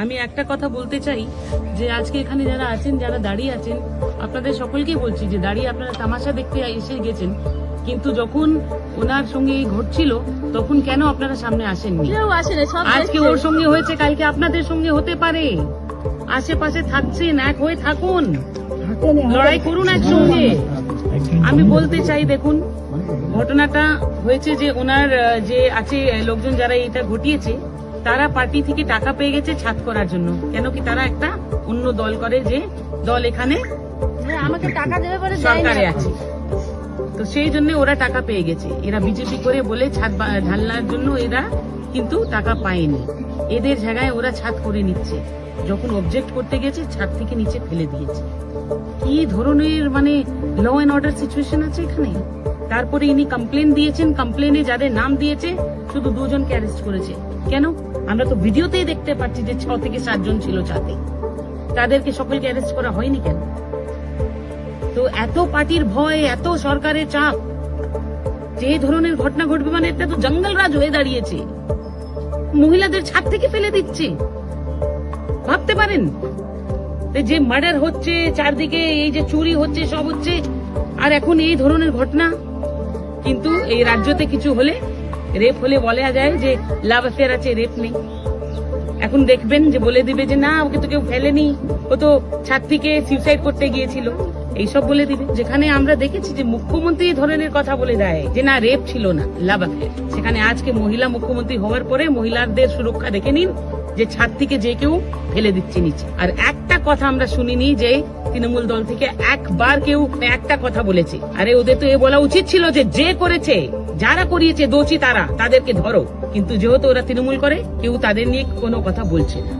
আমি একটা কথা বলতে চাই যে আজকে এখানে যারা আছেন, যারা দাঁড়িয়ে আছেন, আপনাদের সকলকেই বলছি যে দাঁড়িয়ে আপনারা তামাশা দেখতে এসে গেছেন, কিন্তু যখন ওনার সঙ্গে ঘটছিল তখন কেন আপনারা সামনে আসেননি? আজকে ওর সঙ্গে হয়েছে, কালকে আপনাদের সঙ্গে হতে পারে। আশেপাশে থাকছেন, এক হয়ে থাকুন, লড়াই করুন একসঙ্গে। আমি বলতে চাই, দেখুন ঘটনাটা হয়েছে যে ওনার যে আছে লোকজন যারা এটা ঘটিয়েছে তারা পার্টি থেকে টাকা পেয়ে গেছে ছাদ করার জন্য। কেন কি তারা একটা অন্য দল করে, যে দল এখানে আমাকে টাকা দেবে বলে সরকারে আছে, তো সেই জন্য ওরা টাকা পেয়ে গেছে। এরা বিজেপি করে বলে ছাদ ঢালনার জন্য এরা কিন্তু টাকা পায়নি। এদের জায়গায় ওরা ছাদ করে নিচ্ছে, যখন অবজেক্ট করতে গেছে ছাদ থেকে নিচে ফেলে দিয়েছে। কি ধরনের মানে ল এন্ড অর্ডার সিচুয়েশন আছে এখানে। তারপরে ইনি কমপ্লেন দিয়েছেন, কমপ্লেনে যাদের নাম দিয়েছে শুধু 2 জনকে অ্যারেস্ট করেছে। কেন? আমরা তো ভিডিওতেই দেখতে পাচ্ছি যে 6 থেকে 7 জন ছিল ছাদে, তাদেরকে সকলকে অ্যারেস্ট করা হয়নি কেন? তো এত পার্টির ভয়, এত সরকারের চাপ, যে এই ধরনের ঘটনা ঘটবে মানে এটা তো জঙ্গল রাজ হয়ে দাঁড়িয়েছে। মহিলাদের ছাদ থেকে ফেলে দিচ্ছে, ভাবতে পারেন? যে মার্ডার হচ্ছে চারদিকে, এই যে চুরি হচ্ছে, সব হচ্ছে, আর এখন এই ধরনের ঘটনা। কিন্তু এই রাজ্যতে কিছু হলে, রেপ হলে বলা যায় যে লাভ অ্যাফেয়ার আছে, রেপ নেই। এখন দেখবেন যে বলে দিবে যে না, ওকে তো কেউ ফেলেনি, ও তো ছাদ থেকে সুইসাইড করতে গিয়েছিল, এইসব বলে দিবে। যেখানে আমরা দেখেছি যে মুখ্যমন্ত্রী এই ধরনের কথা বলে দেয় যে না, রেপ ছিল না, লাভ অ্যাফেয়ার, সেখানে আজকে মহিলা মুখ্যমন্ত্রী হওয়ার পরে মহিলাদের সুরক্ষা দেখে নিন, যে ছাদ থেকে যে কেউ ফেলে দিচ্ছে নিচে। আর একটা কথা আমরা শুনিনি যে তৃণমূল দল থেকে একবার কেউ একটা কথা বলেছে। আরে ওদের তো এ বলা উচিত ছিল যে করেছে, যারা করিয়েছে দোষী তাদেরকে ধরো। কিন্তু যেহেতু ওরা তৃণমূল করে, কেউ তাদের নিয়ে কোনো কথা বলছে না।